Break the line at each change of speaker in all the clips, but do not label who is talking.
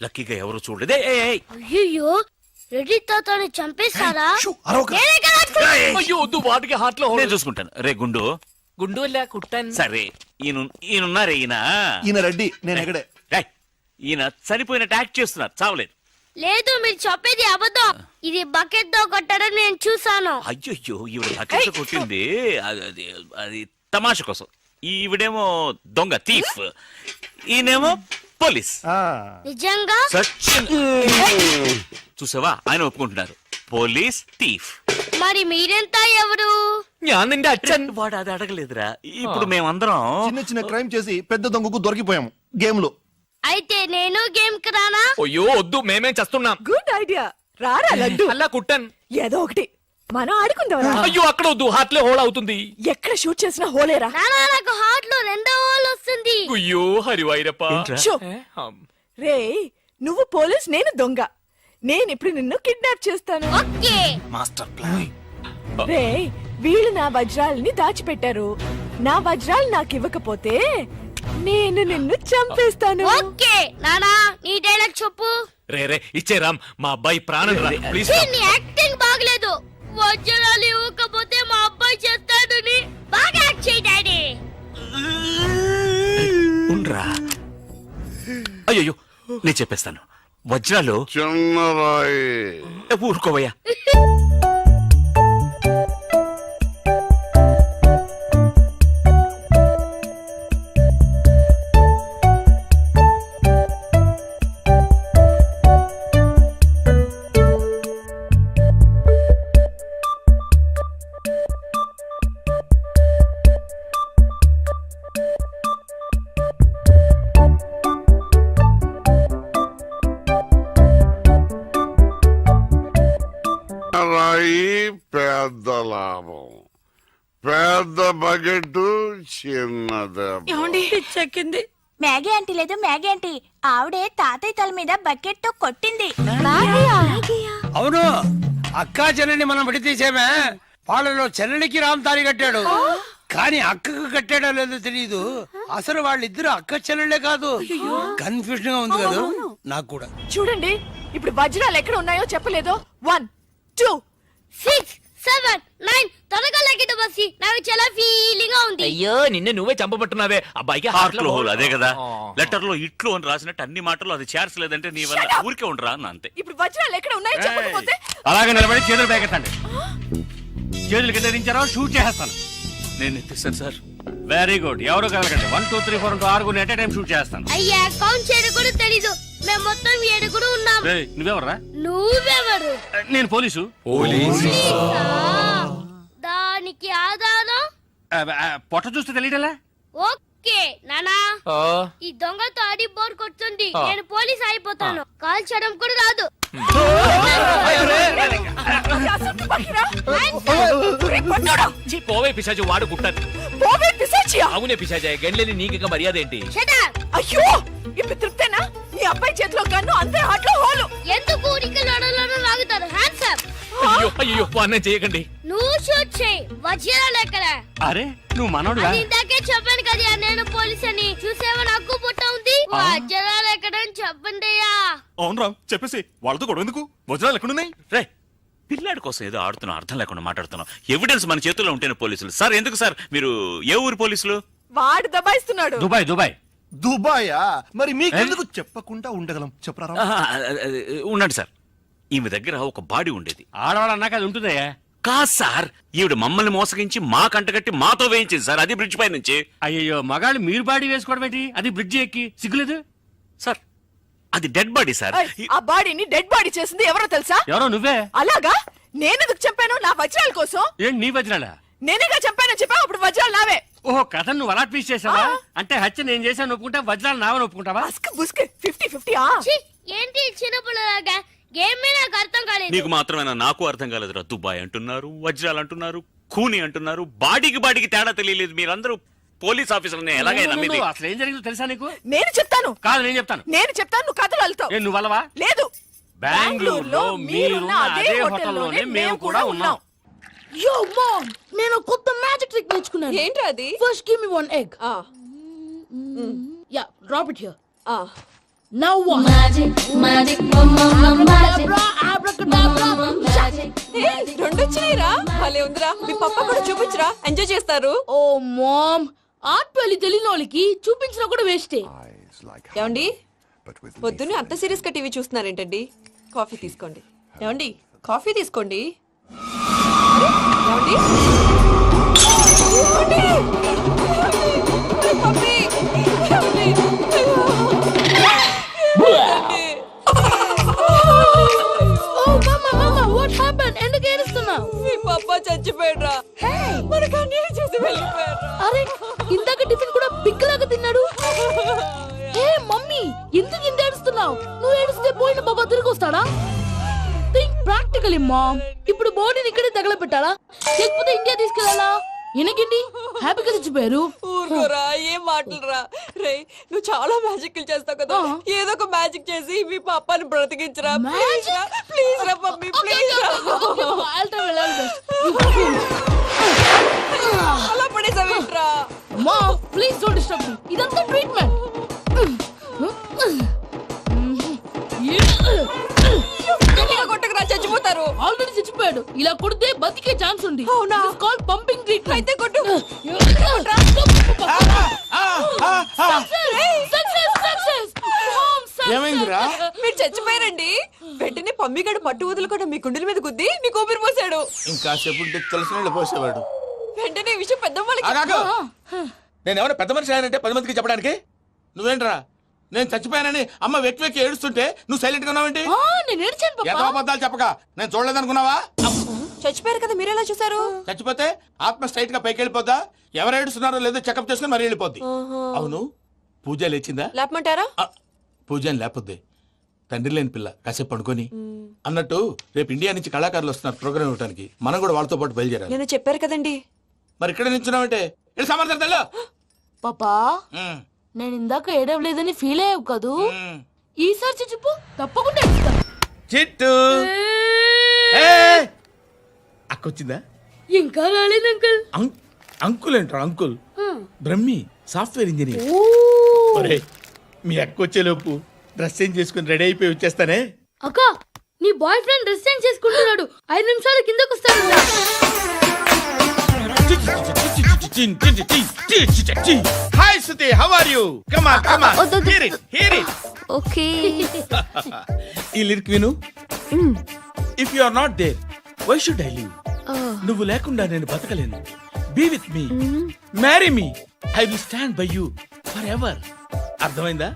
లక్కీగా ఎవరు చూడలేదే.
అయ్యో రెడ్డి తాతని చంపేస్తారా?
అయ్యో వద్దు, వాటికి హార్ట్ లో
నేను చూసుకుంటాను. రే గుండు,
గుండు కుట్టాను.
సరే ఈయనున్నారే
ఈయన రెడ్డి, నేను ఎక్కడే.
ఈయన చనిపోయినట్టు యాక్ట్ చేస్తున్నారు, చావలేదు.
లేదు మీరు చెప్పేది అబద్ధం. ఇది బకెట్ తో కొట్టడం నేను చూసాను.
అయ్యో ఈవిడ బకెట్ కొట్టింది అది తమాష కోసం. ఈవిడేమో దొంగ థీఫ్, ఈయనేమో పోలీస్.
నిజంగా
చూసావా, ఆయన ఒప్పుకుంటున్నారు పోలీస్ థీఫ్.
మరి మీరెంత ఎవరు?
వాడు అది అడగలేదురా. ఇప్పుడు మేమందరం
చిన్న చిన్న క్రైమ్ చేసి పెద్ద దొంగకు దొరికిపోయాము గేమ్ లో.
అయితే నేను గేమ్ కి రానా?
అయ్యో వద్దు, మేమేం చేస్తున్నాం.
గుడ్ ఐడియా, రారా లడ్డు.
అలా కుట్టాను.
ఏదో ఒకటి మనం ఆడుకుందాం.
అయ్యో అక్కడ వద్దు, హార్ట్ లో హోల్ అవుతుంది.
ఎక్కడ షూట్ చేసినా హోలేరా.
నానా నాకు హార్ట్ లో రెండో హోల్ వస్తుంది.
అయ్యో హరివైరప్ప.
షో. రే నువ్వు పోలీస్, నేను దొంగ. నేను ఇప్పుడు నిన్ను కిడ్నాప్ చేస్తాను.
Okay
master plan.
రే వీళ్ళు నా వజ్రాలని దాచిపెట్టారు. నా వజ్రాలు నాకు ఇవ్వకపోతే నేను నిన్ను చంపేస్తాను.
ఓకే నానా నీ డైలాగ్ చెప్పు.
రే ఇచ్చే రామ్, మా అబ్బాయి ప్రాణం రా ప్లీజ్.
నీ యాక్టింగ్ బాగలేదు. వజ్రాలు ఇవ్వకపోతే మా అబ్బాయి చేస్తాడని బాగా యాక్ట్ చేయి డాడీ.
ఉండ్రా. అయ్యో నేను చెప్పేస్తాను. వజ్రాలు
చిన్నరాయి.
ఊరుకోవయ్యా.
రాయి పెద్ద లాభం, పెద్ద బకెట్ చిన్నది.
చెక్కింది. మ్యాగీ ఆంటీ లేదు, మ్యాగీ ఆంటీ ఆవిడే తాతయ్య తల మీద బకెట్ తో కొట్టింది.
అవును, అక్కా చెల్లెని మనం విడితీసేమే. వాళ్ళలో చెల్లెలికి రామ్ తాళి కట్టాడు, కానీ అక్కకు కట్టాడో లేదో తెలియదు. అసలు వాళ్ళిద్దరు అక్క చెల్లెళ్ళే కాదు. కన్ఫ్యూజన్ గా ఉంది కదా నాకు కూడా.
చూడండి ఇప్పుడు వజ్రాలు ఎక్కడ ఉన్నాయో చెప్పలేదు. 1 2
6 7 9 త్వరగా లెక్కిట బస్సి. నాకు చాలా ఫీలింగ్ గా ఉంది.
అయ్యో నిన్ను నువ్వే చంపబట్టున్నావే. అబ్బాయికి
హార్ట్ లో హోల్, అదే కదా. లెటర్ లో ఇట్లు అని రాసినట్టు అన్ని మాటలు అది చేర్చలేదంటే నీ వల్ల ఊరికే ఉండరా అన్న అంతే.
ఇప్పుడు వజ్రాలు ఎక్కడ ఉన్నాయో చెప్పకపోతే
అలాగే నిలబడి చేతులు పేకెత్తండి. చేతులు కింద దించారో షూట్ చేస్తాను.
నేను ఎత్తిస్తాను సార్.
Very good. ఎవరు కలగండి. 1 2 3 4 6 ఎట్ టైం షూట్ చేస్తాను.
అయ్యా కౌంట్ చేయడం కూడా తెలీదు. మేము మొత్తం 7 ఉన్నాం.
నువ్వెవర్రా?
నువ్వెవరు?
నేను పోలీసు.
దానికి ఆధారం
పొట్ట చూస్తే తెలియటలా.
ఓకే నానా, ఈ దొంగతో ఆడి బోర్ కొడుతుంది. నేను పోలీస్ అయిపోతాను. కాల్ చేయడం కూడా రాదు.
పోవే పిశాచి, వాడు కుట్టాను.
పోవే పిశాచియా?
అవునే పిశాచి, గండ్లేని నీకు మర్యాద ఏంటి?
అయ్యో ఇప్పుడు తృప్తేనా? నీ అబ్బాయి చేతిలో గన్ను, అందరి హాట్లో హోలు.
ఎందుకు ఊరికి లడలను లాగుతారు? Hands up.
అయ్యో అన్నం చేయకండి.
నువ్వు షూట్ చేయి. వజ్రాలు ఎక్కడ?
అరే నువ్వు మనోడుగా?
ఇందాకే చెప్పాను కదా నేను పోలీస్ అని. చూసేవా నాకు పుట్ట ఉంది. వజ్రాలు ఎక్కడని చెప్పండి.
అవును రామ్, చెప్పేసి వాళ్ళతో గొడవ ఎందుకు? వజ్రాలు ఎక్కడున్నాయి?
రే పిల్లాడి కోసం ఏదో ఆడుతున్నాం, అర్థం లేకుండా మాట్లాడుతున్నాం. ఎవిడెన్స్ మన చేతుల్లో ఉంటేనే పోలీసులు సార్. ఎందుకు సార్ మీరు ఏ ఊరు పోలీసులు?
వాడు దబాయిస్తున్నాడు.
దుబాయ్.
దుబాయా? మరి మీకెందుకు చెప్పకుండా ఉండగలం? చెప్పరా.
ఉండండి సార్. ఈమె దగ్గర ఒక బాడీ ఉండేది.
ఆడవాళ్ళు అన్నాక అది ఉంటుందయ్యా.
కాదు సార్, ఈవిడ మమ్మల్ని మోసగించి మా కంటగట్టి మాతో వేయించింది సార్. అది బ్రిడ్జ్ పై నుంచి.
అయ్యో మగాళ్ళు మీరు బాడీ వేసుకోవడం ఏంటి? అది బ్రిడ్జ్ ఎక్కి సిగ్గులేదు
సార్. అది డెడ్ బాడీ సార్.
ఆ బాడీని డెడ్ బాడీ చేసింది ఎవరో తెలుసా?
ఎవరో నువ్వే.
అలాగా? నేనెందుకు చంపాను? నా వజ్రాల కోసం.
ఏంటి నీ వజ్రాలా?
నేనేగా చంపానని చెప్పా. అప్పుడు వజ్రాలు నావే.
ఓహో, కథ నువ్వు అలా ట్వీస్ట్ చేసావా? అంటే హత్య నేను చేశాను ఒప్పుకుంటా, వజ్రాలు నావని ఒప్పుకుంటావా?
50-50.
ఏంటి చిన్నపిల్లలాగా గేమ్ నాకు అర్థం కాలేదు.
నీకు మాత్రమేనా? నాకు అర్థం కాలేదురా. దుబాయ్ అంటున్నారు, వజ్రాలు అంటున్నారు, ఖూని అంటున్నారు. బాడీకి తేడా తెలియలేదు. మీరందరూ పోలీస్ ఆఫీసర్ని ఎలాగైనా నమ్మింది.
అసలు ఏం జరిగిందో తెలుసా నీకు?
నేను చెప్తాను.
కాదు నేను చెప్తాను.
నువ్వు కథలు వెళ్తావు.
నువ్వు వల్లవా?
లేదు.
బెంగళూరులో మీరున్న అదే హోటల్లోనే మేము కూడా ఉన్నాం.
Yo mom, నేను కొత్త మ్యాజిక్ ట్రిక్ నేర్చుకున్నాను.
ఏంటి అది?
First give me one egg. Yeah, drop it here. Now what? Magic, magic, abracadabra, abracadabra.
రెండు వచ్చినాయిరా భలే ఉందిరా మీ పప్ప కూడా చూపించరా ఎంజాయ్ చేస్తారు
Oh, mom. ఆర్ట్ పెళ్లి తెలియని వాళ్ళకి చూపించినా కూడా వేస్టే.
ఏమండి పొద్దున్నే అంత సీరియస్ గా టీవీ చూస్తున్నారేంటండి కాఫీ తీసుకోండి ఏమండి కాఫీ తీసుకోండి అరే, ఏమండి ఏమండి? ఏమండి? పప్పి! ఏమండి? ఏమండి?
Oh, mama, what happened? ఎందుకు ఏడుస్తున్నావు?
మీ పప్ప చచ్చిపోయాడురా మనకు అన్యాయం చేసి వెళ్ళిపోయాడురా
అరే ఇందాక టిఫిన్ కూడా బిగ్గలాగా తిన్నాడు. ఏ మమ్మీ ఎందుకు ఇంత ఏడుస్తున్నావు? నువ్వు ఏడిస్తే పోయిన బాబా తిరిగి వస్తాడా? Think practically mom. ఇప్పుడు బాడీని ఇక్కడే తగలబెట్టాలా లేకపోతే ఇండియా తీసుకెళ్ళాలా? ఎనకండి హ్యాపీగా చచ్చిపోయారు.
ఊరుకోరా ఏం మాటలురా రే నువ్వు చాలా మ్యాజిక్లు చేస్తావు కదా ఏదో ఒక మ్యాజిక్ చేసి మీ పాపాని బ్రతికించరా ప్లీజ్ రా మమ్మీ ప్లీజ్ అలా పడేసావేంట్రా
mom please don't disturb me. ఇదంతా ట్రీట్మెంట్.
గట్టిగా కొట్టకురా చచ్చిపోతారు
ఆల్రెడీ చచ్చిపోయాడు. ఇలా కొడితే బతికే ఛాన్స్ ఉంది.
అవునా?
Call pumping treatment.
అయితే కొట్టు
ఏమైందిరా?
మీరు చచ్చిపోయారండి వెంటనే పమ్మిగాడు పట్టు వదులుకుండా మీ గుండెల మీద గుద్ది మీకు ఊపిరి పోసాడు
ఇంకా చెప్పుంటే తెలిసిన పోసేవాడు.
వెంటనే ఈ విషయం పెద్ద
నేను ఎవరైనా పెద్ద మనిషి ఆయనంటే 10 మందికి చెప్పడానికి నువ్వేంట్రా నేను చచ్చిపోయానని అమ్మ వెక్కి వెక్కి ఏడుస్తుంటే నువ్వు సైలెంట్ గా ఉన్నావేంటి?
నేను ఏడ్చాను
ఎంత
పాపా.
అబద్ధాలు చెప్పక నేను చూడలేదనుకున్నావా?
చచ్చిపోయారు కదా మీరెలా చూసారు
చచ్చిపోతే ఆత్మ స్ట్రైట్ గా పైకి వెళ్ళిపోద్దా? ఎవరు ఏడుస్తున్నారో లేదో చెకప్ చేసుకుని మరీ వెళ్ళిపోద్ది. అవును పూజ లేచిందా?
లేపమంటారా
పూజ అని లేకపోద్ది తండ్రి లేని పిల్ల కాసేపు పడుకొని అన్నట్టు రేపు ఇండియా నుంచి కళాకారులు వస్తున్నారు ప్రోగ్రామ్ ఇవ్వడానికి మనం కూడా వాళ్ళతో పాటు బయలుదేరాలి.
నేను చెప్పారు కదండి
మరి ఇక్కడ నించున్నావంటే వెళ్ళి సమాధానం
పాపా నేను ఇందాక ఏడవలేదని ఫీల్ అయ్యావు కదూ. ఈసారి చచ్చిపో తప్పకుండా ఏడుస్తా.
చిట్టు అక్కొచ్చిందా?
ఇంకా రాలేదు అంకుల్.
అంకుల్ ఏంట్రా అంకుల్? Brahmi software engineer. ఒరే మీ అక్క వచ్చేలోపు డ్రెస్ చేంజ్ చేసుకుని రెడీ అయిపోయి వచ్చేస్తానే.
అక్క నీ బాయ్ ఫ్రెండ్ డ్రెస్ చేంజ్ చేసుకుంటున్నాడు. 5 నిమిషాలు కిందకు వస్తాడు.
Hi Suthi how are you? Come on come on here it
okay
ఈ లిరిక్ విను. If you are not there why should I live? నువ్వు లేకుండా నేను బతకలేను. Be with me, marry me, I will stand by you for ever. అర్థమైందా?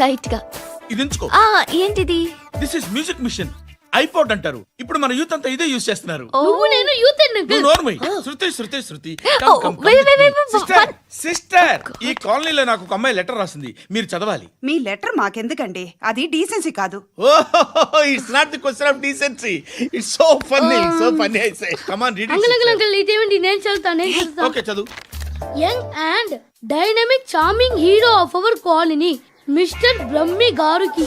Light గా
ఇది ఉంచుకో.
ఏంటిది?
This is music machine. IPod అంటారు. ఇప్పుడు మన యూత్ అంతా ఇదే యూజ్ చేస్తున్నారు.
నువ్వు నేను యూత్
నువ్వు నోర్మై. శృతి శృతి శృతి సిస్టర్ ఈ కాలనీలో నాకు ఒక అమ్మాయి లెటర్ రాసింది. మీరు చదవాలి.
మీ లెటర్ మాకెందుకండి? అది డీసెన్సీ కాదు.
Oh it's not the question of decency. It's so funny I say. Come on read it.
Uncle ఇదేంటి? నేను చదువుతాను.
ఓకే చదువు.
Young and dynamic charming hero of our colony mister Brahmi గారికి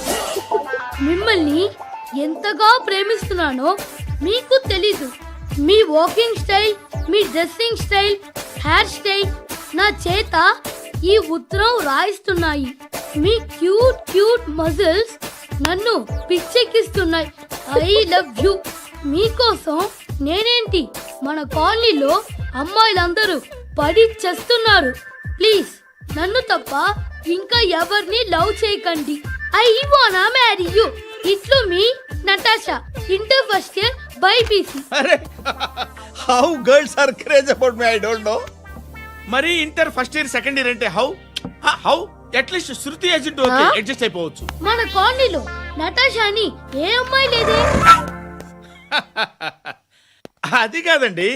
మిమ్మల్ని ఎంతగా ప్రేమిస్తున్నానో మీకు తెలీదు. మీ వాకింగ్ స్టైల్, మీ డ్రెస్సింగ్ స్టైల్, హెయిర్ స్టైల్ నా చేత ఈ ఉత్తరం రాయిస్తున్నాయి. మీ క్యూట్ క్యూట్ మజిల్స్ నన్ను పిచ్చెక్కిస్తున్నాయి. I love you. మీకోసం నేనేంటి మన కాలనీలో అమ్మాయిలందరూ పడి చేస్తున్నారు. ప్లీజ్ నన్ను తప్ప ఇంకా ఎవరిని లవ్ చేయకండి. ఐ వానా మ్యారీ యూ. ఇట్లు మీ Natasha, inter first year BiPC.
అరే how girls are craze about me I don't know. మరి inter first year second year అంటే how how at least Shruti agent okay adjust అయిపోవచ్చు.
మన కాలనీలో నటాషా అని ఏ అమ్మాయి లేదే.
అది కాదండి,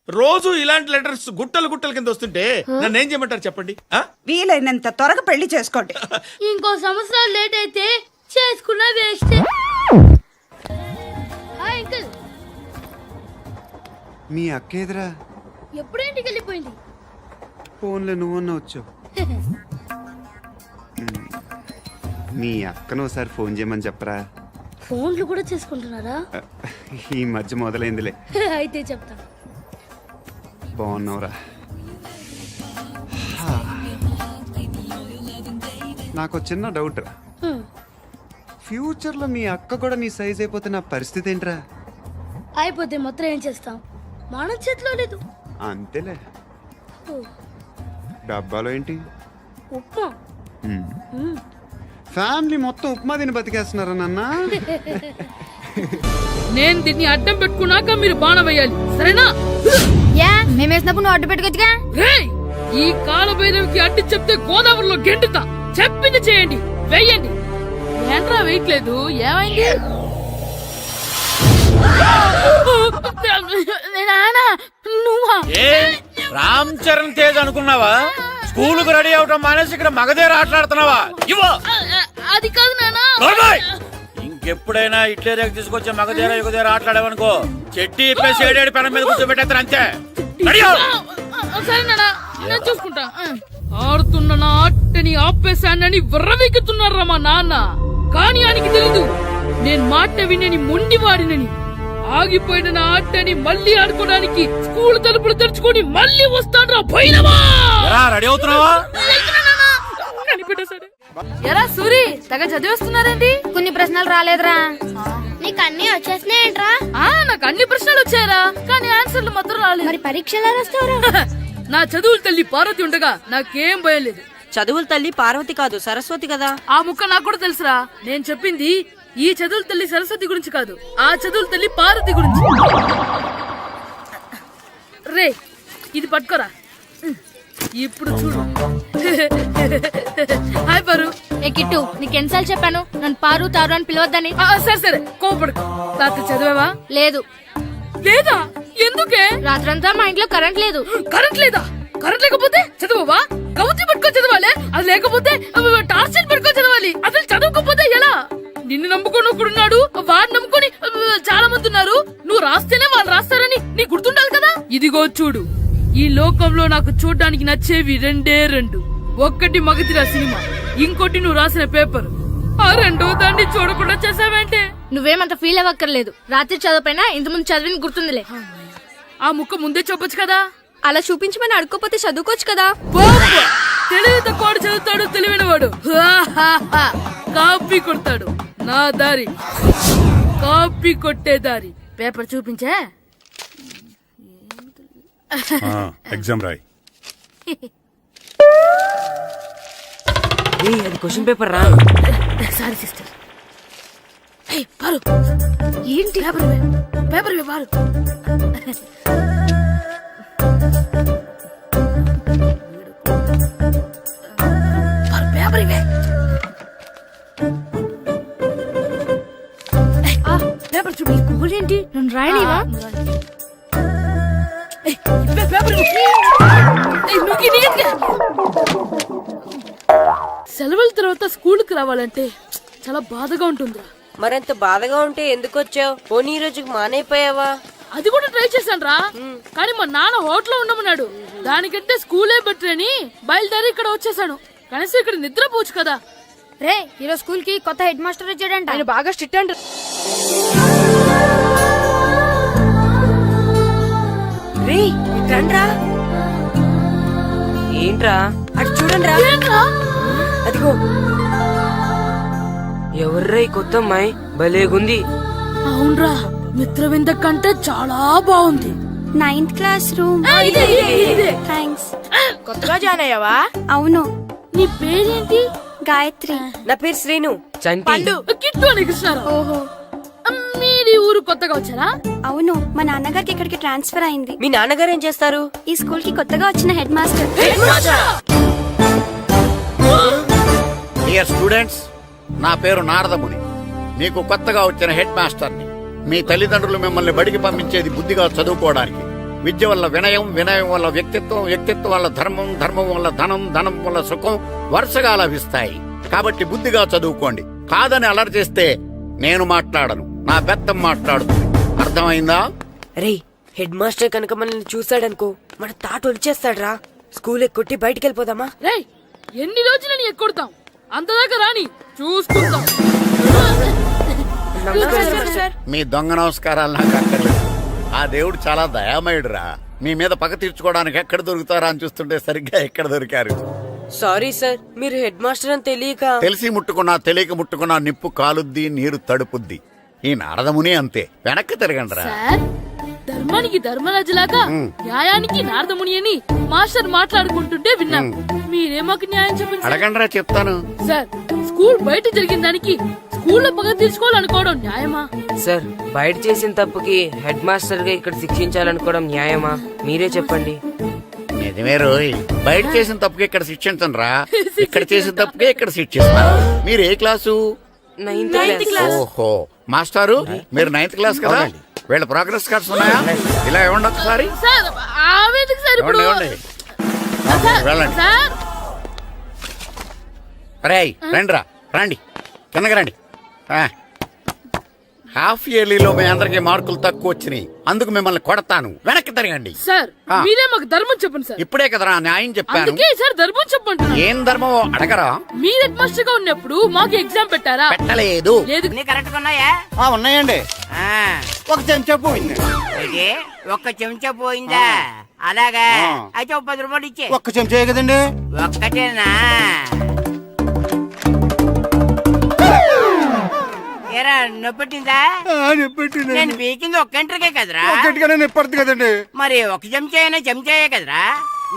రోజు ఇలాంటి లెటర్స్ గుట్టలు గుట్టల కింద వస్తుంటే నన్ను ఏం చేయమంటారు చెప్పండి?
వీలైనంత త్వరగా పెళ్లి చేసుకోండి.
ఇంకో సంవత్సరాలు లేట్ అయితే చేసుకున్న వేస్ట్. Hi uncle.
మీ అక్క ఎదురా?
ఎప్పుడు ఇంటికి వెళ్ళిపోయింది?
ఫోన్లో నువ్వన్నా వచ్చావు. మీ అక్కను ఒకసారి ఫోన్ చేయమని చెప్పరా.
ఫోన్లు కూడా చేసుకుంటున్నారా?
ఈ మధ్య మొదలైందిలే.
అయితే చెప్తా.
బాగున్నావురా? నాకు ఒక చిన్న డౌట్ రా. ఫ్యూచర్లో మీ అక్క కూడా నీ సైజ్ అయిపోతే నా పరిస్థితి ఏంట్రా?
అయిపోతే మాత్రం ఏం చేస్తాం, మన చేతిలో లేదు.
అంతేలే. డబ్బాలో ఏంటి?
ఉప్మా.
ఫ్యామిలీ మొత్తం ఉప్మా తిని బతికేస్తున్నారా నాన్న?
నేను దీన్ని అడ్డం పెట్టుకున్నాక మీరు బాణం వేయాలి, సరేనా?
మేము వేసినప్పుడు నువ్వు అడ్డు పెట్టుకోవచ్చుగా.
రేయ్, ఈ కాలభైరవికి అడ్డు చెప్తే గోదావరిలో గెంటుతా. చెప్పింది చేయండి, వెయ్యండి. ఏంట్రా వేయట్లేదు, ఏమైంది? నువ్వా?
రామ్ చరణ్ తేజ్ అనుకున్నావా? స్కూలుకు రెడీ అవటం మానేసి ఇక్కడ మగధేర ఆటలాడుతున్నావా? ఇవ్వు.
అది కాదు నానా.
ఇంకెప్పుడైనా ఇట్లే రేపు తీసుకొచ్చే మగధేర యుగధేర ఆటలాడేవనుకో చెట్టి ఇప్పేసి ఏడేడు పెనం మీద కూర్చోబెట్టేస్తారు అంతే. రెడీ అవ్వు.
సరే నానా, నేను చూసుకుంటా. ఆడుతున్న నా ఆటని ఆపేశానని విర్రవీగుతున్నారా మా నాన్న. కానీ ఆయనకి తెలీదు నేను మాట వినని మొండివాడినని. ఆగిపోయిన నా ఆటని మళ్ళీ ఆడుకోవడానికి స్కూల్ తలుపులు తెరుచుకొని మళ్ళీ వస్తాడ్రా పోయినవా.
రెడీ అవుతున్నావా?
ఎరా సూరి, తెగ చదివేస్తున్నారండి.
కొన్ని ప్రశ్నలు రాలేదురా. నీకు అన్ని వచ్చేసినాయంట్రా?
నాకు అన్ని ప్రశ్నలు వచ్చాయరా, కానీ ఆన్సర్లు మాత్రం రాలేదు.
మరి పరీక్షలు రాస్తావురా?
నా చదువుల తల్లి పార్వతి ఉండగా నాకేం భయం లేదు.
చదువుల తల్లి పార్వతి కాదు, సరస్వతి కదా.
ఆ ముక్క నాకు కూడా తెలుసురా. నేను చెప్పింది ఈ చదువుల తల్లి సరస్వతి గురించి కాదు, ఆ చదువుల తల్లి పార్వతి గురించి. రే, ఇది పట్టుకోరా. ఇప్పుడు చూడు. హాయ్ పారు.
ఏ కిట్టు, నీకు ఎన్నిసార్లు చెప్పాను నన్ను పారు తారు అని పిలవద్దని?
సరే సరే, కోపడుకో. రాత్రి చదివావా?
లేదు.
లేదా? ఎందుకే?
రాత్రంతా మా ఇంట్లో కరెంట్ లేదు.
కరెంట్ లేదా? కరెంట్ లేకపోతే చదవవా? కవిత పట్టుకొని చదవాలి. అది లేకపోతే టార్చ్ పట్టుకొని చదవాలి. అసలు చదవకపోతే ఎలా? నిన్ను నమ్ముకొని ఒకడున్నాడు, వాడిని నమ్ముకొని చాలా మంది ఉన్నారు. నువ్వు రాస్తేనే వాళ్ళు రాస్తారని నీ గుర్తుండాలి కదా. ఇదిగో చూడు, ఈ లోకంలో నాకు చూడ్డానికి నచ్చేవి రెండే రెండు. ఒక్కటి మగతిరా సినిమా, ఇంకోటి నువ్వు రాసిన పేపర్. ఆ రెండో దాన్ని చూడకుండా చేసావేంటే?
నువ్వేమంత ఫీల్ అవ్వక్కర్లేదు. రాత్రి చదవపోయినా ఇంతకుముందు చదివిన గుర్తుందిలే.
ఆ ముక్క ముందే చెప్పొచ్చు కదా.
అలా చూపించమని అడుక్కోపోతే చదువుకోవచ్చు కదా.
తెలివి తక్కువ చదువుతాడు, తెలివైన వాడు కాపీ కొడతాడు. నా దారి కాపీ కొట్టే దారి. పేపర్ చూపించే.
ఎగ్జామ్ రాయి.
అది క్వశ్చన్ పేపర్ రా.
Sorry sister. పారు, ఏంటి పేపర్? పేపర్ పారు. పేపర్ ఇవే. పేపర్ చూడు.
స్కూల్ ఏంటి నన్ను రాయలేవా?
సెలవుల తర్వాత స్కూల్ కి రావాలంటే చాలా బాధగా ఉంటుందిరా.
మరంత బాధగా ఉంటే ఎందుకు వచ్చావు? పోనీ ఈ రోజుకి మానైపోయావా?
అది కూడా ట్రై చేశాను రా, కానీ మా నాన్న హోటల్లో ఉండమన్నాడు. దానికంటే స్కూలే బెటర్ అని బయలుదేరి ఇక్కడ వచ్చేసాను. కనీసం ఇక్కడ నిద్రపోవచ్చు కదా.
రే, ఈరోజు స్కూల్ కి కొత్త హెడ్ మాస్టర్ వచ్చాడంట.
ఆయన బాగా స్ట్రిక్ట్ అంట.
రే, రండ్రా. ఏంట్రా అటు చూడండి రా. అదిగో ఎవర్రా ఈ కొత్త అమ్మాయి? భలేగుంది.
అవునరా, మిత్రవింద కంటే చాలా బాగుంది.
9th class room. థ్యాంక్స్.
కొత్తగా జాయిన్ అయ్యావా?
అవును.
నీ పేరేంటి?
గాయత్రి.
నా పేరు శ్రీను. చంటి.
కిట్టు అని కృష్ణారావు.
ఓహో,
మీది ఊరు కొత్తగా వచ్చారా?
అవును. మా నాన్నగారికి ఇక్కడికి ట్రాన్స్ఫర్ అయింది.
మీ నాన్నగారు ఏం చేస్తారు?
ఈ స్కూల్ కి కొత్తగా వచ్చిన హెడ్ మాస్టర్.
డియర్ స్టూడెంట్స్, నా పేరు నారదముని. మీకు కొత్తగా వచ్చిన హెడ్ మాస్టర్ని. మీ తల్లిదండ్రులు మిమ్మల్ని బడికి పంపించేది బుద్ధిగా చదువుకోవడానికి. విద్య వల్ల వినయం, వినయం వల్ల వ్యక్తిత్వం, వ్యక్తిత్వం వల్ల ధర్మం, ధర్మం వల్ల ధనం, ధనం వల్ల సుఖం వరుసగా లభిస్తాయి. కాబట్టి బుద్ధిగా చదువుకోండి. కాదని అలర్ చేస్తే నేను మాట్లాడను, నా బెత్తం మాట్లాడుతుంది. అర్థమైందా?
రే, హెడ్ మాస్టర్ కనుక మనల్ని చూసాడనుకో మన తాట వచ్చేస్తాడ్రా. స్కూల్ ఎక్కొట్టి బయటికి వెళ్ళిపోదామా?
రే, ఎన్ని రోజులని ఎక్కొడతాం? అంతదాకా రాని చూసుకుంటాం.
మీ దొంగ నమస్కారాలు నాకు అక్కర్లేదు. ఆ దేవుడు చాలా దయామయుడురా. మీ మీద పగ తీర్చుకోవడానికి ఎక్కడ దొరుకుతారా అని చూస్తుంటే సరిగ్గా ఎక్కడ దొరికారు.
సారీ సార్, మీరు హెడ్ మాస్టర్ అని తెలియక.
తెలిసి ముట్టుకున్నా తెలియక ముట్టుకున్నా నిప్పు కాలుద్ది, నీరు తడుపుద్ది. ఈ నారదముని అంతే. వెనక్కి తిరగండిరా.
సార్, ధర్మానికి ధర్మరాజులాగా న్యాయానికి నారదముని అని మాస్టర్ మాట్లాడుకుంటుంటే విన్నాం. మీరే మాకు న్యాయం చెప్పండి సార్.
అడగండిరా, చెప్తాను.
సార్, స్కూల్ బయట జరిగిన దానికి స్కూల్లో పగ తీర్చుకోవాలనుకోవడం న్యాయమా?
సార్, బయట చేసిన తప్పుకి హెడ్ మాస్టర్ గా ఇక్కడ శిక్షించాలనుకోవడం న్యాయమా? మీరే చెప్పండి.
నిజమే రోయ్, బయట చేసిన తప్పుకి ఇక్కడ శిక్షించను రా. ఇక్కడ చేసిన తప్పుకే ఇక్కడ శిక్షిస్తాను. మీరు ఏ క్లాసు?
9th class.
ఓహో, మాస్టారు మీరు 9th క్లాస్ కదా? వీళ్ళ ప్రోగ్రెస్ కార్డ్స్ ఉన్నాయా? ఇలా ఇవ్వండి ఒకసారి.
సార్, ఆవేదకు సార్ ఇప్పుడు.
ఇవ్వండి. వెళ్ళండి.
సార్,
రేయ్ రండిరా, రండి కిందకి రండి. హాఫ్ ఇయర్లీలో మీ అందరికి మార్కులు తక్కువ వచ్చినాయి, అందుకు మిమ్మల్ని కొడతాను. వెనక్కి తిరగండి.
సార్ మీరే మాకు ధర్మం చెప్పండి సార్.
ఇప్పుడే కదరా న్యాయం చెప్పాను.
అందుకే సార్ ధర్మం చెప్పంటున్నా.
ఏం ధర్మం అడగరా?
మీరు హెడ్ మాస్టర్ గా ఉన్నప్పుడు మాకు ఎగ్జామ్ పెట్టారా?
పెట్టలేదు.
లేదు.
కరెక్ట్ ఉన్నాయా?
ఉన్నాయండి. ఒక చెంచా పోయింది.
ఒక్క చెంచా పోయిందా? అలాగా, అయితే 10 రూపాయలు ఇచ్చే.
ఒక్క చెంచా కదండి.
ఒక్కటేనా? ఏరా, నొప్పెట్టిందా? నేను పీకింది ఒక్క గంటకే కదరా?
నిప్పడుతుంది కదండి.
మరి ఒక చెంచాయే కదరా?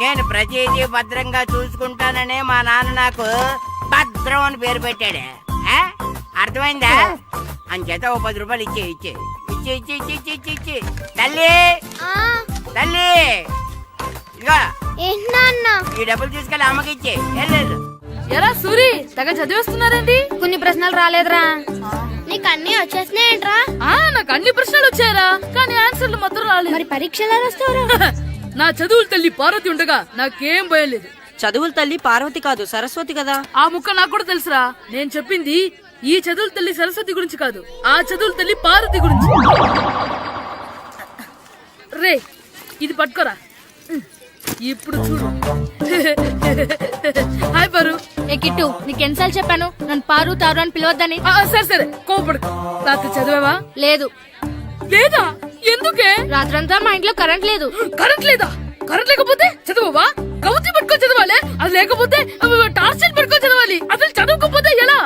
నేను ప్రతిదీ భద్రంగా చూసుకుంటాననే మా నాన్న నాకు భద్రం అని పేరు పెట్టాడు. అర్థమైందా? అంచేత 10 రూపాయలు ఇచ్చే. తల్లి తల్లి, ఇదిగో ఈ డబ్బులు తీసుకెళ్ళి అమ్మకి ఇచ్చే.
ఎరా సూరి, తెగ చదివేస్తున్నారండి.
కొన్ని ప్రశ్నలు రాలేదురా. నీకు అన్ని వచ్చేసినాయంట్రా?
నాకు అన్ని ప్రశ్నలు వచ్చాయరా, కానీ ఆన్సర్లు మాత్రం రాలేదు.
మరి పరీక్షలు రాస్తావురా?
నా చదువుల తల్లి పార్వతి ఉండగా నాకేం భయం లేదు.
చదువుల తల్లి పార్వతి కాదు, సరస్వతి కదా.
ఆ ముక్క నాకు కూడా తెలుసురా. నేను చెప్పింది ఈ చదువుల తల్లి సరస్వతి గురించి కాదు, ఆ చదువుల తల్లి పార్వతి గురించి. రే, ఇది పట్టుకోరా. ఇప్పుడు చూడు. హాయ్ పారు.
ఏ కిట్టు, నీకు ఎన్నిసార్లు చెప్పాను నన్ను పారు తారు అని పిలవద్దని?
సరే కోపడుకో. రాత్రి చదివావా?
లేదు.
లేదా? ఎందుకే?
రాత్రంతా మా ఇంట్లో కరెంట్ లేదు.
కరెంట్ లేదా? కరెంట్ లేకపోతే చదవవా? కవతి పట్టుకొని చదవాలి. అది లేకపోతే టార్చ్ పట్టుకొని చదవాలి. అసలు చదవకపోతే ఎలా?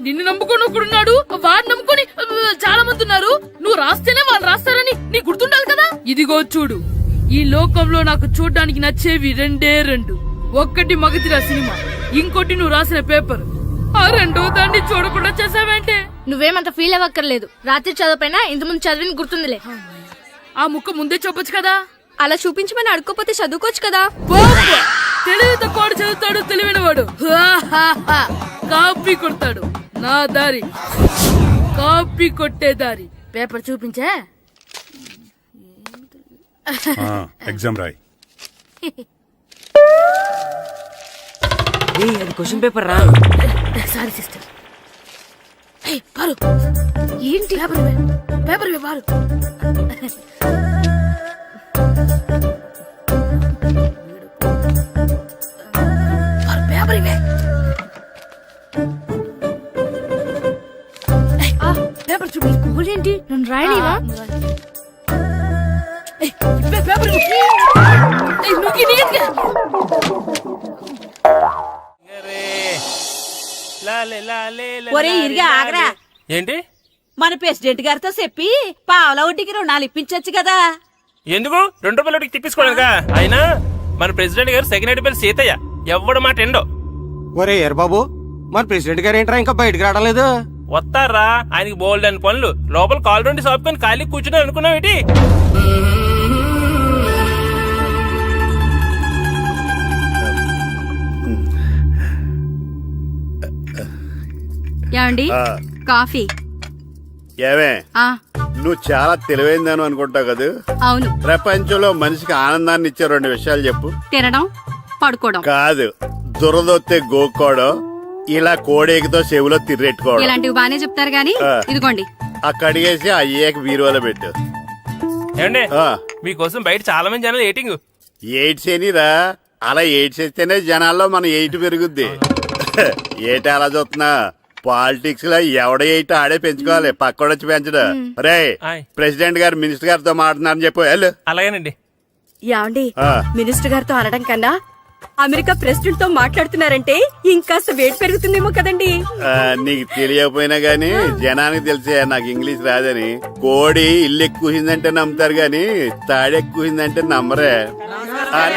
నిన్ను నమ్ముకొని ఒకడున్నాడు, వాడు నమ్ముకొని చాలా మంది ఉన్నారు. నువ్వు రాస్తేనే వాళ్ళు రాస్తారని నీకు గుర్తుండాలి కదా. ఇదిగో చూడు, ఈ లోకంలో నాకు చూడ్డానికి నచ్చేవి రెండు. ఒక్కటి మగతిరా సినిమా, ఇంకోటి నువ్వు రాసిన పేపర్. ఆ రెండో దాన్ని చూడకుండా చేసావేంటే?
నువ్వేమంత ఫీల్ అవ్వక్కర్లేదు. రాత్రి చదవపోయినా ఇంతకుముందు చదివిన గుర్తుందిలే.
ఆ ముక్క ముందే చెప్పొచ్చు కదా.
అలా చూపించమని అడుక్కోపోతే చదువుకోవచ్చు కదా.
తెలివి తక్కువ చదువుతాడు, తెలివైన వాడు కాపీ కొడతాడు. నా దారి కాపీ కొట్టే దారి. పేపర్ చూపించే.
ఎగ్జామ్ రాయ్.
అది క్వశ్చన్ పేపర్ రా.
Sorry sister. పారు, ఏంటి పేపర్ పారు. పేపర్ ఇవే. పేపర్ చూపి. ఏంటి నన్ను రాయలేవా? పేపర్
ఒరే ఇరిగా ఆగరా.
ఏంటి?
మన ప్రెసిడెంట్ గారితో చెప్పి పావుల వడ్డీకి రుణాలు ఇప్పించచ్చు కదా.
ఎందుకు? 2 రూపాయల వడ్డీకి తిప్పించుకోలేదుగా. అయినా మన ప్రెసిడెంట్ గారు సెకండ్ పేరు సీతయ్య, ఎవ్వడు మాట ఎండో.
ఒరే ఎర్ బాబు, మన ప్రెసిడెంట్ గారు ఏంట్రా ఇంకా బయటకు రావడం లేదు?
వస్తారా, ఆయనకి బోల్డ్ అని పనులు. లోపల కాలు రెండు సాపుకొని ఖాళీ కూర్చుని అనుకున్నావు ఏంటి?
ఏమండి, కాఫీ?
ఏమే, నువ్వు చాలా తెలివైందని అనుకుంటావు కదా.
అవును.
ప్రపంచంలో మనిషికి ఆనందాన్ని ఇచ్చే 2 విషయాలు చెప్పు.
తినడం, పడుకోవడం.
కాదు, దురదొత్తే గోక్కోవడం, ఇలా కోడేకితో చెవులో తిర్రెట్టుకోవడం.
ఇలాంటివి బానే చెప్తారు గానీ ఇదిగోండి.
అక్కడిగేసి అయ్యాక బీరువాలో పెట్టు.
ఏమండి, మీకోసం బయట చాలా మంది జనాలు ఎయిటింగ్.
ఎయిడ్స్ ఏనిరా? అలా ఎయిడ్స్ వేస్తేనే జనాల్లో మన ఎయిట్ పెరుగుద్ది. ఏట అలా చూస్తున్నా? పాలిటిక్స్ లో ఎవడ ఎయిట్ ఆడే పెంచుకోవాలి, పక్కడొచ్చి పెంచడు. రే, ప్రెసిడెంట్ గారు మినిస్టర్ గారితో మాట్లాడుతున్నారని చెప్పు. వెళ్ళు.
అలాగేనండి.
ఏమండి, మినిస్టర్ గారితో అనడం కన్నా
అమెరికా ప్రెసిడెంట్ తో మాట్లాడుతున్నారంటే ఇంకాస్త వేడి పెరుగుతుందేమో కదండి.
నీకు తెలియకపోయినా గానీ జనానికి తెలిసే నాకు ఇంగ్లీష్ రాదని. కోడి ఇల్లు ఎక్కువసిందంటే నమ్ముతారు గాని తాడెక్కువసిందంటే నమ్మరే.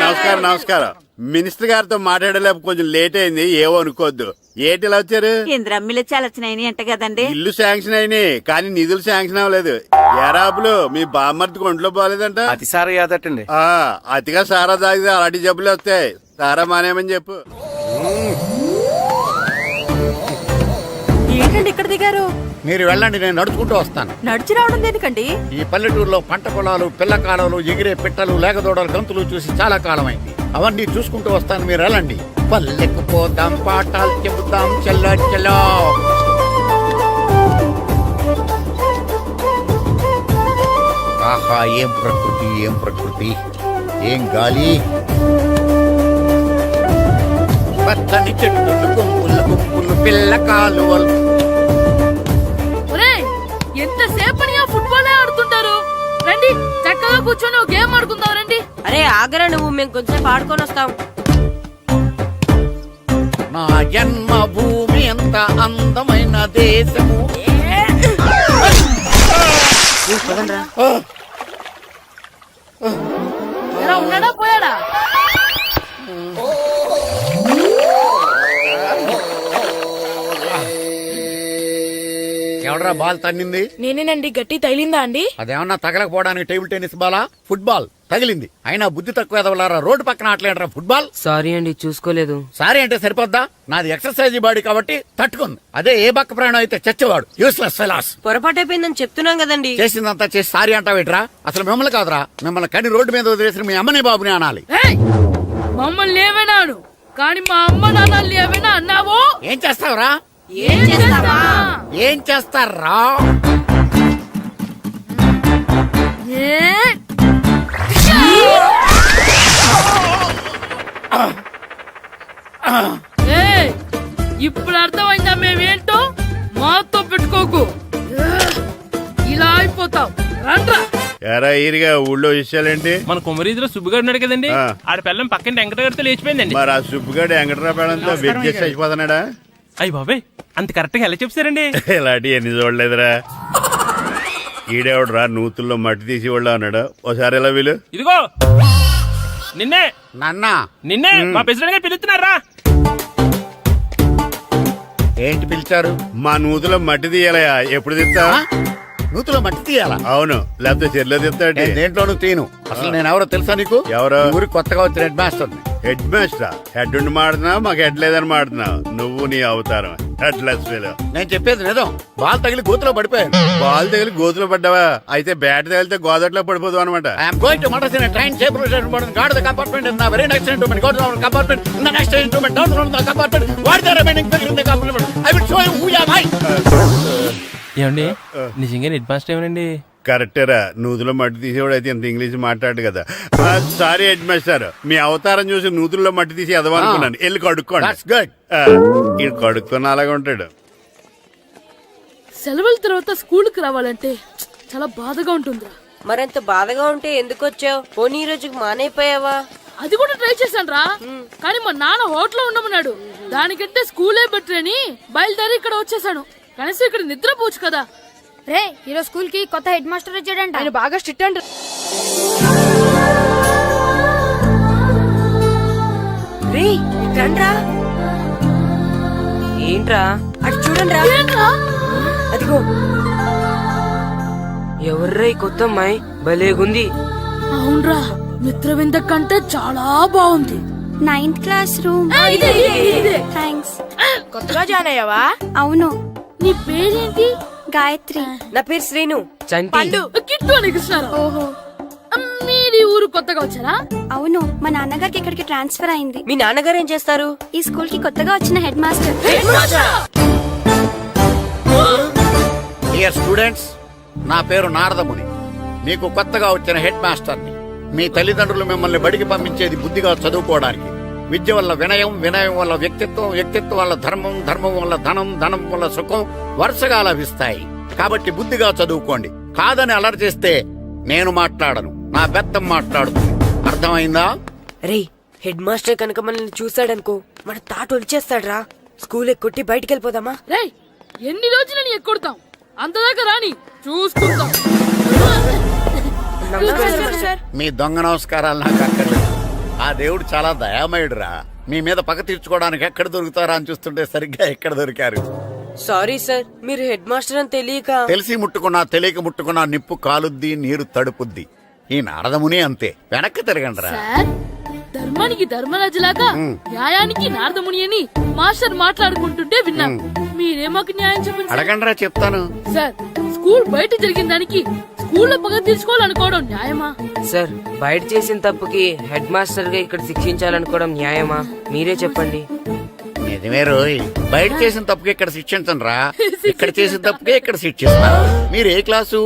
నమస్కారం నమస్కారం. మినిస్టర్ గారితో మాట్లాడలేక కొంచెం లేట్ అయింది, ఏవో అనుకోవద్దు. ఏటి ఇలా వచ్చారు?
ఇంద్రమ్మిలు చాలా వచ్చినాయి అంట కదండి.
ఇల్లు శాంక్షన్ అయినాయి కానీ నిధులు శాంక్షన్ అవ్వలేదు. ఎరాపులు మీ బామ్మర్తికి ఒంట్లో పోలేదంట.
అతిసారి యాదటండి.
అతిగా సారా తాగితే అలాంటి జబ్బులు వస్తాయి. సారా మానేమని చెప్పు.
ఏంటండి ఇక్కడ దిగారు?
మీరు వెళ్ళండి, నేను నడుచుకుంటూ వస్తాను.
నడిచి రావడం దేనికండి?
ఈ పల్లెటూరులో పంట పొలాలు, పిల్ల కాలాలు, ఎగిరే పిట్టలు, లేకదోడలు, గంతులు చూసి చాలా కాలం అయింది. అవన్నీ చూసుకుంటూ వస్తాను, మీరు వెళ్ళండి. పల్లెకు పోదాం, పాఠాలు చెబుతాం, చెల్లో చెల్లో. ఆహా, ఏం ప్రకృతి, ఏం ప్రకృతి, ఏం గాలి. పచ్చని చెట్లు, గుంపులు గుంపులు, పిల్ల కాలువలు.
ఎంతసేపని ఫుట్బాల్ ఆడుతుంటారు? రండి చక్కగా కూర్చొని ఒక గేమ్ ఆడుకుందాం రండి.
అరే ఆగరా నువ్వు, మేము కొంచెం ఆడుకొని వస్తాం.
నా జన్మభూమి ఎంత అందమైన దేశము.
ఎలా ఉన్నాడా పోయాడా?
ఎవడరా బాల్ తన్నింది?
నేనేనండి. గట్టి తగిలిందా అండి?
అదేమన్నా తగలకపోవడానికి టేబుల్ టెన్నిస్ బాలా, ఫుట్బాల్ తగిలింది. అయినా బుద్ధి తక్కువ ఎదవలారా, రోడ్డు పక్కన ఆటలేడరా ఫుట్బాల్.
సారీ అండి, చూసుకోలేదు.
సారీ అంటే సరిపోద్దా? నాది ఎక్సర్సైజ్ బాడీ కాబట్టి తట్టుకుంది. అదే ఏ బక్క ప్రాణం అయితే చచ్చేవాడు. Useless fellas.
పొరపాటు అయిపోయిందని చెప్తున్నాం కదండి.
చేసిందంతా చేసి సారీ అంటావేట్రా? అసలు మిమ్మల్ని కాదురా, మిమ్మల్ని కని రోడ్డు మీద వదిలేసిన మీ అమ్మని బాబుని అనాలి.
మమ్మల్ని ఏమైనాను కానీ మా అమ్మ నాన్నల్ని ఏమైనా అన్నావో
ఏం చేస్తావురా?
ఏం చేస్తావా?
ఏం చేస్తారా?
ఇప్పుడు అర్థమైందా మేమేంటో? మాతో పెట్టుకోకు, ఇలా అయిపోతాం. రండ్రా.
ఎరా ఈరిగా ఊళ్ళో విషయాలేంటి?
మన కుమరీధిలో సుబ్బుగాడు ఉన్నాడు కదండి, ఆడ పిల్లం పక్కన వెంకటగారితో లేచిపోయిందండి.
మరి ఆ సుబ్బుగాడు వెంకటరాపేడంతో వెజ్ అయిపోతున్నాడా?
అయ్యి బాబాయ్, అంత కరెక్ట్ గా ఎలా చెప్తారండి?
ఇలాంటి ఎన్ని చూడలేదురా. ఈడేవడరా నూతుల్లో మట్టి తీసి వాళ్ళు అన్నాడు. ఓసారి ఎలా వీలు?
ఇదిగో నిన్నే
నాన్న,
నిన్నే మా ప్రెసిడెంట్ గారు పిలుస్తున్నారా?
ఏంటి పిలిచారు? మా నూతులో మట్టి తీయాలయా. ఎప్పుడు తీస్తా? నూతులో మట్టి తీయాలా? అవును, లేకపోతే చెర్లో తీస్తాడు. దేంట్లోనూ తీను. అసలు నేను ఎవరో తెలుసా నీకు? ఎవరు? ఊరికి కొత్తగా వచ్చిన head master. Head master? Head ఉండి మాడుతున్నావు, మాకు హెడ్ లేదని మాడుతున్నావు. నువ్వు నీ అవతారం హెడ్ లెస్ ఫెలో. నేను చెప్పేది నిజం. బాల్ తగిలి గోతులో పడిపోయాను. బాల్ తగిలి గోతులో పడ్డావా? అయితే బ్యాట్ తగిలితే గోదట్లో పడిపోదు అనమాట. I'm going to motor in train shape guard the compartment in the very next instrument. Go to the compartment in the next instrument. Down from the compartment. What the remaining figure in the compartment? I will show you who you are.
ఏమండి నిజంగా head master ఏమనండి?
కరెక్టేరా, నూతులో మట్టి తీసేవాడు అయితే ఇంత English మాట్లాడు కదా. Sorry head master, మీ అవతారం చూసి నూతుల్లో మట్టి తీసి ఎదవనుకున్నాను. వెళ్ళి కడుక్కోండి. ఈ కడుక్కొని అలాగే ఉంటాడు.
సెలవుల తర్వాత స్కూల్ కి రావాలంటే చాలా బాధగా ఉంటుందిరా.
మరంత బాధగా ఉంటే ఎందుకు వచ్చావు? పోనీ ఈ రోజుకి మానైపోయావా?
అది కూడా ట్రై చేశాను రా, కానీ మా నాన్న హోటల్లో ఉండమన్నాడు. దానికంటే స్కూలే బెటర్ అని బయలుదేరి ఇక్కడ వచ్చేసాను. కనీసం ఇక్కడ నిద్రపోవచ్చు కదా.
రే, ఈరోజు స్కూల్ కి కొత్త హెడ్ మాస్టర్ వచ్చాడంట.
ఆయన బాగా స్ట్రిక్ట్ అంట.
రే రండ్రా. ఏంట్రా అటు చూడండి రా. అదిగో ఎవర్రా ఈ కొత్త అమ్మాయి? భలేగుంది.
అవునరా, మిత్రవింద కంటే చాలా బాగుంది.
9th class room. థ్యాంక్స్.
కొత్తగా జాయిన్ అయ్యావా?
అవును.
నీ పేరేంటి?
గాయత్రి.
నా పేరు శ్రీను.
పండు. కిట్టు అని కృష్ణారావు.
ఓహో,
మీరు ఊరు కొత్తగా వచ్చారా?
అవును. మా నాన్నగారికి ఇక్కడికి ట్రాన్స్ఫర్ అయింది.
మీ నాన్నగారు ఏం చేస్తారు?
ఈ స్కూల్ కి కొత్తగా వచ్చిన హెడ్ మాస్టర్.
డియర్ స్టూడెంట్స్, నా పేరు నారదముని. మీకు కొత్తగా వచ్చిన హెడ్ మాస్టర్ని. మీ తల్లిదండ్రులు మిమ్మల్ని బడికి పంపించేది బుద్ధిగా చదువుకోవడానికి. విద్య వల్ల వినయం, వినయం వల్ల వ్యక్తిత్వం, వ్యక్తిత్వం వల్ల ధర్మం, ధర్మం వల్ల ధనం, ధనం వల్ల సుఖం వరుసగా లభిస్తాయి. కాబట్టి బుద్ధిగా చదువుకోండి. కాదని అలర్ చేస్తే నేను మాట్లాడను, నా బెత్తం మాట్లాడుతుంది. అర్థమైందా?
రే
హెడ్ మాస్టర్ కనుక మనల్ని చూసాడనుకో మన తాట వచ్చేస్తాడ్రా. స్కూల్ ఎక్కొట్టి బయటికి వెళ్ళిపోదామా?
రేయ్, ఎన్ని రోజులని ఎక్కొడతాం? అంతదాకా రాని చూసుకుంటాం.
మీ దొంగ నమస్కారాలు నాకు అక్కర్లేదు. ఆ దేవుడు చాలా దయామయుడురా. మీ మీద పగ తీర్చుకోవడానికి ఎక్కడ దొరుకుతారా అని చూస్తుంటే సరిగ్గా ఎక్కడ దొరికారు.
సారీ సార్, మీరు హెడ్ మాస్టర్ అని తెలియక.
తెలిసి ముట్టుకున్నా తెలియక ముట్టుకున్నా నిప్పు కాలుద్ది, నీరు తడుపుద్ది. ఈ నారదముని అంతే. వెనక్కి తిరగండిరా.
సార్, ధర్మానికి ధర్మరాజులాగా న్యాయానికి నారదముని అని మాస్టర్ మాట్లాడుకుంటుంటే విన్నాం. మీరే మాకు న్యాయం చెప్పండి సార్.
అడగండిరా, చెప్తాను.
సార్, స్కూల్ బయట జరిగిన దానికి స్కూల్లో పగ తీర్చుకోవాలనుకోవడం న్యాయమా?
సార్, బయట చేసిన తప్పుకి హెడ్ మాస్టర్ గా ఇక్కడ శిక్షించాలనుకోవడం న్యాయమా? మీరే చెప్పండి.
నిజమే రోయ్, బయట చేసిన తప్పుకి ఇక్కడ శిక్షించండి రా. ఇక్కడ చేసిన తప్పుకే ఇక్కడ శిక్షిస్తా. మీరు ఏ క్లాసు?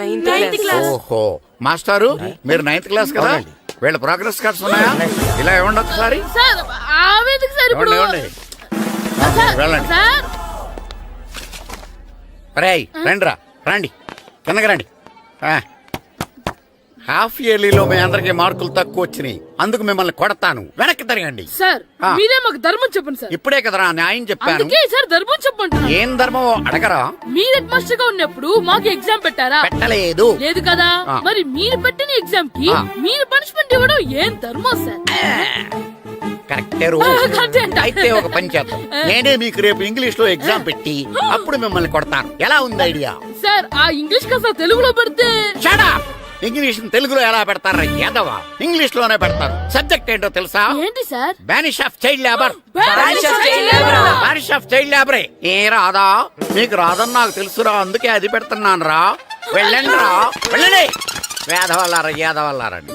9th class.
ఓహో, మాస్టారు మీరు 9th క్లాస్ కదా? వీళ్ళ ప్రోగ్రెస్ కార్డ్స్ ఉన్నాయా? ఇలా ఇవ్వండి ఒకసారి.
సార్, ఆవేదకు సార్ ఇప్పుడు.
ఇవ్వండి. వెళ్ళండి.
సార్,
రేయ్ రండిరా, రండి కిందకి రండి. హాఫ్ ఇయర్లీలో మీ అందరికి మార్కులు తక్కువ వచ్చినాయి, అందుకు మిమ్మల్ని కొడతాను. వెనక్కి తిరగండి.
సార్, మీరే మాకు ధర్మం చెప్పండి సార్.
ఇప్పుడే కదరా న్యాయం చెప్పాను.
అందుకే సార్ ధర్మం చెప్పండి.
ఏం ధర్మమో అడగరా?
మీరు హెడ్ మాస్టర్ గా ఉన్నప్పుడు మాకు ఎగ్జామ్ పెట్టారా?
పెట్టలేదు.
లేదు కదా? మరి మీరు పెట్టిన ఎగ్జామ్ కి మీరు పనిష్మెంట్ ఇవ్వడం ఏం ధర్మం సార్?
కరెక్టే. అయితే ఒక పని చేద్దాం, నేనే మీకు రేపు ఇంగ్లీష్ లో ఎగ్జామ్ పెట్టి అప్పుడు మిమ్మల్ని కొడతాను. ఎలా ఉంది ఐడియా?
సార్, ఆ ఇంగ్లీష్ కాస్త తెలుగులో పెడితే.
ఇంగ్లీష్ తెలుగులో ఎలా పెడతారా యాదవా? ఇంగ్లీష్ లోనే పెడతారు. సబ్జెక్ట్ ఏంటో తెలుసా?
ఏంటి sir?
Banish of child labour. Banish of child లేబరే. ఏ రాదా? మీకు రాదని నాకు తెలుసురా, అందుకే అది పెడుతున్నాను రా. వెళ్ళండి రా, వెళ్ళండి. వేదవల్లారా, యాదవల్లారండి.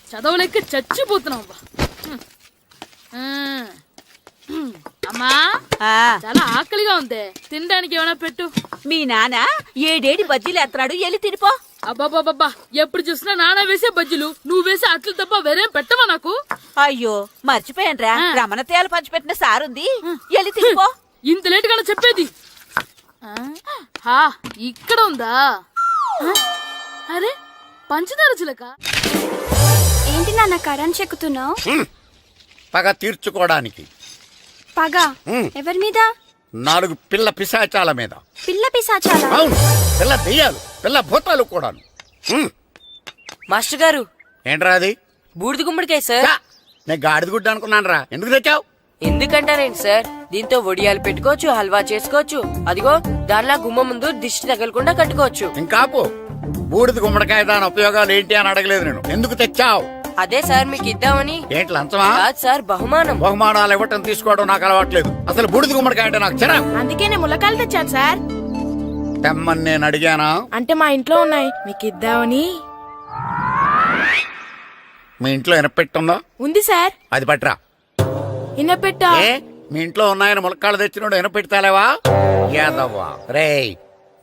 చదవలేక చచ్చిపోతున్నాం. అమ్మా, చాలా ఆకలిగా ఉంది, తినడానికి ఏమైనా పెట్టు.
మీ నాన్న ఏడేడి బజ్జీలు ఎత్తాడు, ఎల్లి తినిపో.
అబ్బాబాబా, ఎప్పుడు చూసినా నాన్న వేసే బజ్జీలు, నువ్వు వేసే అట్లు తప్ప వేరేం పెట్టవా నాకు?
అయ్యో మర్చిపోయానురా, రమణ తేలు పంచిపెట్టిన సారుంది, ఎల్లి తినిపో.
ఇంత లేట్ గా చెప్పేది. ఇక్కడ ఉందా? అరే, పంచదార చిలక.
ఏంటి నాన్న కరెంట్ చెక్కుతున్నావు?
పగ తీర్చుకోవడానికి.
పగ ఎవరి మీద?
4 పిల్ల పిశాచాల మీద.
పిల్ల పిశాచాలా?
అవును, పిల్ల దెయ్యాలు, పిల్ల భూతాలు కూడా.
మాస్టర్ గారు,
ఏంట్రా అది?
బూడిద గుమ్మడికాయ సార్.
నేను గాడిద గుడ్డ అనుకున్నాను రా. ఎందుకు తెచ్చావు?
ఎందుకంటారేంటి సార్, దీంతో వడియాలు పెట్టుకోవచ్చు, హల్వా చేసుకోవచ్చు. అదిగో దానిలా గుమ్మ ముందు దిష్టి తగలకుండా కట్టుకోవచ్చు.
ఇంకాపు, బూడిద గుమ్మడికాయ దాని ఉపయోగాలు ఏంటి అని అడగలేదు నేను. ఎందుకు తెచ్చావు?
అదే సార్ మీకు ఇద్దామని.
ఏంటి లంచమా?
కాదు సార్, బహుమానం.
బహుమానాలు ఇవ్వటం తీసుకోవడం నాకు అలవాట్లేదు. అసలు బూడిద గుమ్మడికాయ అంటే నాకు చిరా.
అందుకే నేను ములకాయలు తెచ్చాను సార్.
తెమ్మని నేను అడిగానా?
అంటే మా ఇంట్లో ఉన్నాయి, మీకు ఇద్దామని.
మీ ఇంట్లో ఎనపెట్టుందా?
ఉంది సార్.
అది పట్రా.
ఇన్నపెట్టా?
మీ ఇంట్లో ఉన్నాయని ములక్కాళ్ళు తెచ్చినోడు ఎనపెడతాలేవా? యాదవ్వా రేయ్,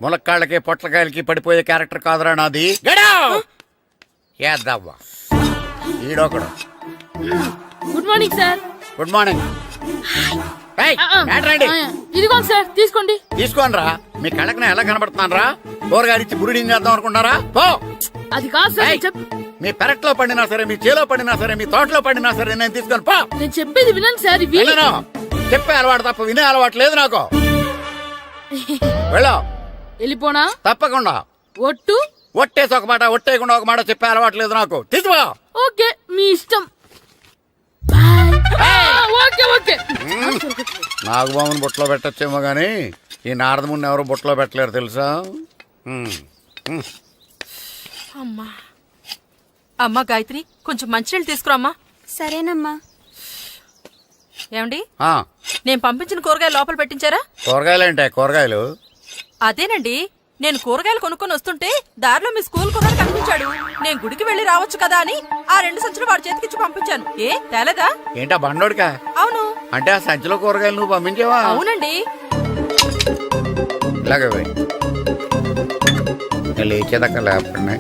ములక్కాళ్ళకి పొట్లకాయలకి పడిపోయే క్యారెక్టర్ కాదురా నాది. యాదవ్వా ఈడొకడు.
Good morning sir.
Good morning.
ఇదిగోండి సార్, తీసుకోండి.
తీసుకోండి రా. మీ కళ్ళకి నేను ఎలా కనబడుతున్నాను రా? కూరగాయలిచ్చి బురిడింగ్ చేద్దాం అనుకుంటారా? పో.
అది కాదు సార్.
మీ పెరట్లో పండినా సరే, మీ చేలో పండినా సరే, మీ తోటలో పండినా సరే నేను తీసుకొని పో.
నేను చెప్పేది వినండి సార్.
చెప్పే అలవాటు తప్ప వినే అలవాటు లేదు నాకు. వెళ్ళా.
వెళ్ళిపోనా?
తప్పకుండా.
ఒట్టు?
ఒట్టేసి ఒక మాట, ఒట్టేయకుండా ఒక మాట చెప్పే అలవాటు లేదు నాకు. తీసుకో.
ఓకే, మీ ఇష్టం. Okay okay.
నాగబాబుని బుట్టలో పెట్టచ్చేమో గాని ఈ నారదముని ఎవరు బుట్టలో పెట్టలేరు తెలుసా?
అమ్మా గాయత్రి, కొంచెం మంచినీళ్ళు తీసుకురామ్మా. సరేనమ్మా. ఏమండి, నేను పంపించిన కూరగాయలు లోపల పెట్టించారా?
కూరగాయలేంటే? కూరగాయలు
అదేనండి, నేను కూరగాయలు కొనుక్కొని వస్తుంటే దారిలో మీ స్కూల్ కుర్రాడు కనిపించాడు. నేను గుడికి వెళ్లి రావచ్చు కదా అని ఆ 2 సంచులు వాడి చేతికిచ్చి పంపించాను. ఏ తేలేదా?
ఏంటా బండోడికా?
అవును.
అంటే ఆ సంచిలో కూరగాయలు నువ్వు పంపించావా?
అవునండి.
ఇలాగే లేచేదాకా లేపండి.